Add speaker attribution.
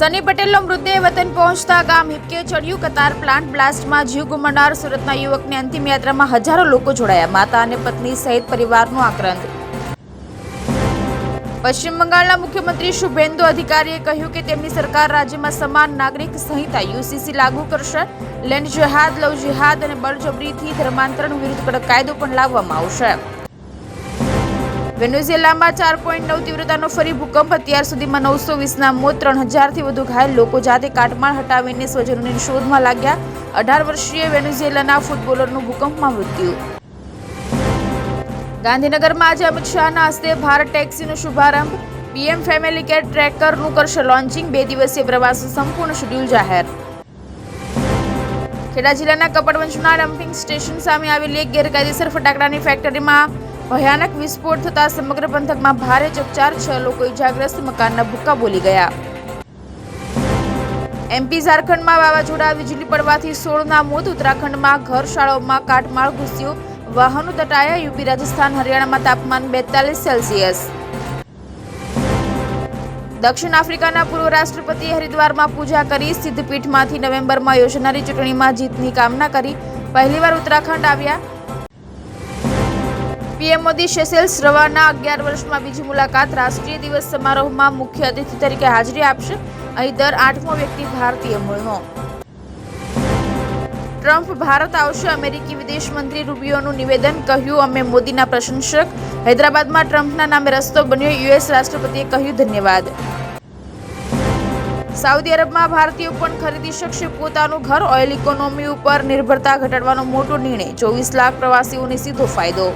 Speaker 1: સની પટેલનો મૃતદેહ વતન પહોંચતા ગામ હિપકે ચડ્યું. કતાર પ્લાન્ટ બ્લાસ્ટમાં જીવ ગુમાવનાર સુરતના યુવકની અંતિમ યાત્રામાં હજારો લોકો જોડાયા. માતા અને પત્ની સહિત પરિવારનો આક્રંદ. પશ્ચિમ બંગાળના મુખ્યમંત્રી શુભેન્દુ અધિકારીએ કહ્યું કે તેમની સરકાર રાજ્યમાં સમાન નાગરિક સંહિતા યુસીસી લાગુ કરશે. લેન્ડ જેહાદ, લવ જેહાદ અને બળજબરીથી ધર્માંતરણ વિરુદ્ધ કડક કાયદો પણ લાવવામાં આવશે. વેનેઝુએલામાં 4.9 તીવ્રતાનો ફરી ભૂકંપ. અત્યાર સુધીમાં 920ના મોત, 3000થી વધુ ઘાયલ. લોકો જાતે કાટમાળ હટાવીને સ્વજનોની શોધમાં લાગ્યા. 18 વર્ષીય વેનેઝુએલાના ફૂટબોલરનું ભૂકંપમાં મૃત્યુ. ગાંધીનગરમાં આજે અમિત શાહના હસ્તે ભારત ટેક્સીનો શુભારંભ. પીએમ ફેમિલી કેર ટ્રેકરનું કરશે લોન્ચિંગ. 2 દિવસીય પ્રવાસનું સંપૂર્ણ શેડ્યુલ જાહેર. ખેડા જિલ્લાના કપડવંજના ડમ્પિંગ સ્ટેશન સામે આવેલી એક ગેરકાયદેસર ફટાકડાની ફેક્ટરીમાં ભયાનક વિસ્ફોટ થતા સમગ્ર પંથકમાં ભારે ચકચાર. 6 લોકો ઇજાગ્રસ્ત. મકાનના ભૂક્કા બોલી ગયા. એમપી ઝારખંડમાં વાવાઝોડા, વીજળી પડવાથી 16ના મોત. ઉત્તરાખંડમાં ઘર શાળાઓમાં કાટમાળ ઘૂસ્યું. વાહનો તટાયા. યુપી, રાજસ્થાન, હરિયાણામાં તાપમાન 42 સેલ્સિયસ. દક્ષિણ આફ્રિકાના પૂર્વ રાષ્ટ્રપતિએ હરિદ્વારમાં પૂજા કરી. સિદ્ધપીઠમાંથી નવેમ્બરમાં યોજાનારી ચૂંટણીમાં જીતની કામના કરી. પહેલીવાર ઉત્તરાખંડ આવ્યા. પીએમ મોદી સેશેલ્સ રવાના. 11 વર્ષમાં બીજી મુલાકાત. રાષ્ટ્રીય દિવસ સમારોહમાં મુખ્ય અતિથિ તરીકે હાજરી આપશે. અહીં દર 8મો વ્યક્તિ ભારતીય મૂળનો. ટ્રમ્પ ભારત આવશે. અમેરિકી વિદેશ મંત્રી રૂબિયોનું નિવેદન. કહ્યું, અમે મોદીના પ્રશંસક. હૈદરાબાદમાં ટ્રમ્પના નામે રસ્તો બન્યો. યુએસ રાષ્ટ્રપતિએ કહ્યું ધન્યવાદ. સાઉદી અરબમાં ભારતીયો પણ ખરીદી શકશે પોતાનું ઘર. ઓઇલ ઇકોનોમી ઉપર નિર્ભરતા ઘટાડવાનો મોટો નિર્ણય. 24 લાખ પ્રવાસીઓને સીધો ફાયદો.